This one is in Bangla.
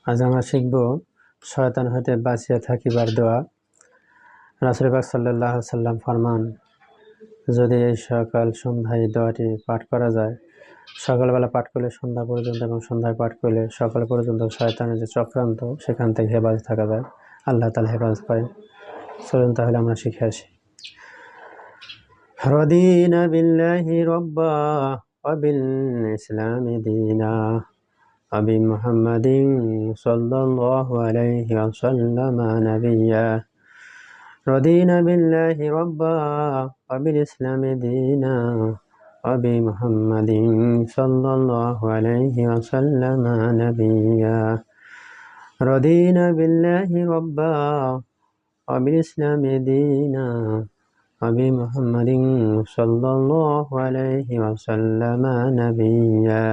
আজ আমরা শিখব শয়তান হতে বাঁচিয়ে থাকিবার দোয়া। রাসূল পাক সাল্লাল্লাহু আলাইহি সাল্লাম ফরমান, যদি এই সকাল সন্ধ্যায় দোয়াটি পাঠ করা যায়, সকালবেলা পাঠ করলে সন্ধ্যা পর্যন্ত এবং সন্ধ্যায় পাঠ করলে সকাল পর্যন্ত শয়তানের যে চক্রান্ত সেখান থেকে হেফাজত থাকা যায়, আল্লাহ তাআলা হেফাজত পায়। চলুন তাহলে আমরা শিখে আসি। রদিনা বিল্লাহি রাব্বা ওয়া বিল ইসলামি দীনা আবি মুহাম্মাদিন সাল্লাল্লাহু আলাইহি ওয়াসাল্লাম নাবিয়্যা। রদিনা বিল্লাহি রাব্বা ওয়া বিল ইসলামি দীনা আবি মুহাম্মাদিন সাল্লাল্লাহু আলাইহি ওয়াসাল্লাম নাবিয়্যা। রদিনা বিল্লাহি রাব্বা ওয়া বিল ইসলামি দীনা আবি মুহাম্মাদিন সাল্লাল্লাহু আলাইহি ওয়াসাল্লাম নাবিয়্যা।